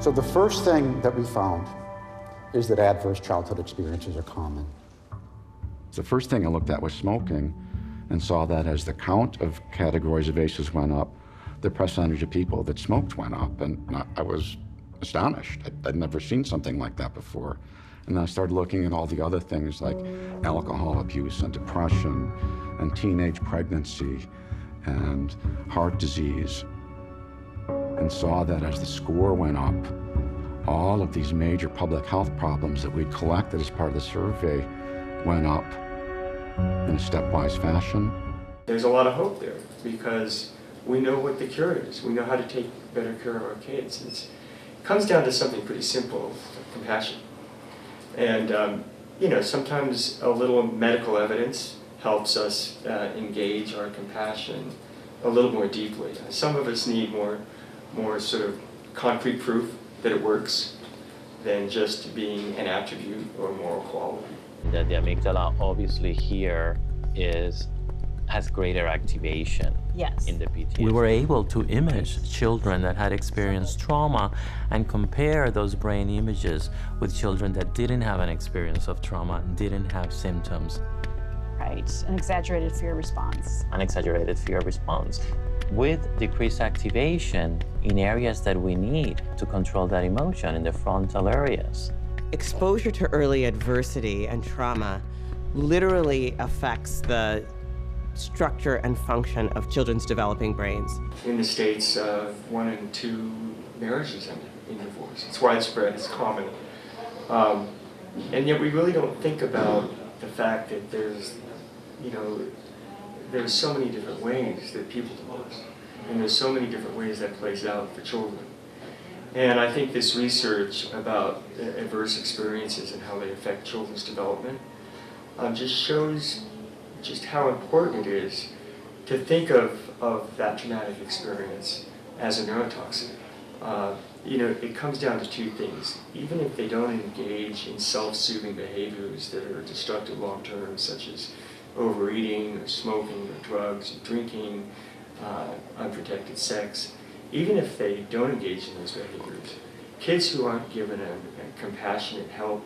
So the first thing that we found is that adverse childhood experiences are common. The first thing I looked at was smoking and saw that as the count of categories of ACEs went up, the percentage of people that smoked went up, and I was astonished. I'd never seen something like that before. And then I started looking at all the other things like alcohol abuse and depression and teenage pregnancy and heart disease, and saw that as the score went up, all of these major public health problems that we'd collected as part of the survey went up in a stepwise fashion. There's a lot of hope there because we know what the cure is. We know how to take better care of our kids. It comes down to something pretty simple, compassion. And sometimes a little medical evidence helps us engage our compassion a little more deeply. Some of us need more sort of concrete proof that it works than just being an attribute or moral quality. The amygdala obviously here has greater activation in the PTSD. We were able to image children that had experienced trauma and compare those brain images with children that didn't have an experience of trauma, didn't have symptoms. Right, an exaggerated fear response. An exaggerated fear response with decreased activation in areas that we need to control that emotion, in the frontal areas. Exposure to early adversity and trauma literally affects the structure and function of children's developing brains. In the States, 1 in 2 marriages end in divorce. It's widespread, it's common. And yet we really don't think about the fact that there's so many different ways that people divorce. And there's so many different ways that plays out for children. And I think this research about adverse experiences and how they affect children's development just shows just how important it is to think of that traumatic experience as a neurotoxin. It comes down to 2 things. Even if they don't engage in self-soothing behaviors that are destructive long-term, such as overeating, or smoking, or drugs, or drinking, unprotected sex, even if they don't engage in those behaviors, kids who aren't given a compassionate help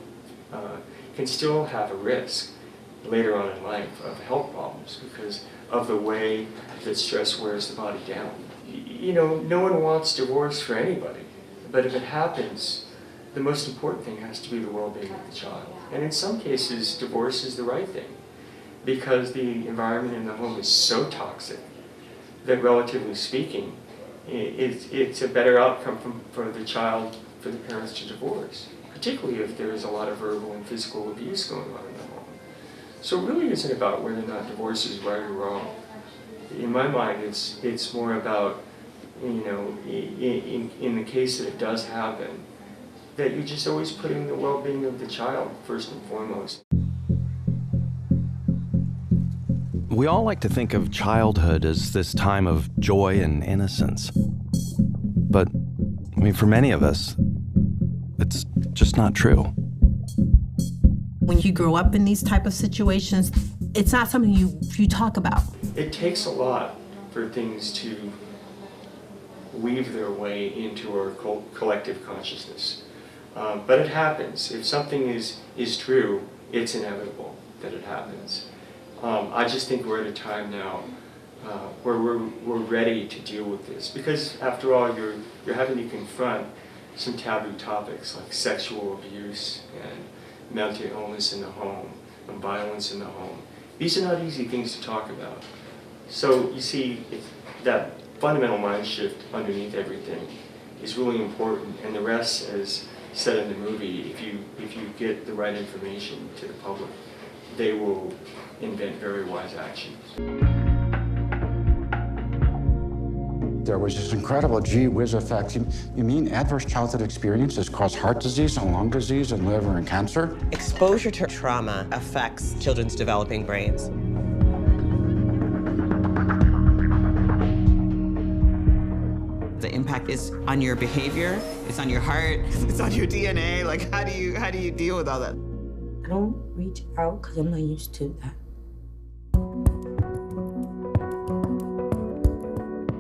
can still have a risk later on in life of health problems because of the way that stress wears the body down. No one wants divorce for anybody, but if it happens, the most important thing has to be the well-being of the child. And in some cases, divorce is the right thing because the environment in the home is so toxic that, relatively speaking, it's a better outcome for the child, for the parents to divorce, particularly if there is a lot of verbal and physical abuse going on in the home. So it really isn't about whether or not divorce is right or wrong. In my mind, it's more about, in the case that it does happen, that you're just always putting the well-being of the child first and foremost. We all like to think of childhood as this time of joy and innocence. But, for many of us, it's just not true. When you grow up in these type of situations, it's not something you talk about. It takes a lot for things to weave their way into our collective consciousness. But it happens. If something is true, it's inevitable that it happens. I just think we're at a time now where we're ready to deal with this because, after all, you're having to confront some taboo topics like sexual abuse and mental illness in the home and violence in the home. These are not easy things to talk about. So you see, that fundamental mind shift underneath everything is really important, and the rest, as said in the movie, if you get the right information to the public, they will invent very wise actions. There was this incredible gee whiz effect. You mean adverse childhood experiences cause heart disease and lung disease and liver and cancer? Exposure to trauma affects children's developing brains. The impact is on your behavior, it's on your heart, it's on your DNA. Like, how do you deal with all that? I don't reach out because I'm not used to that.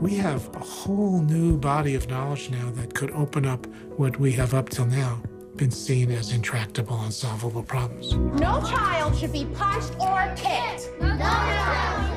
We have a whole new body of knowledge now that could open up what we have up till now been seen as intractable, unsolvable problems. No child should be punched or kicked. No.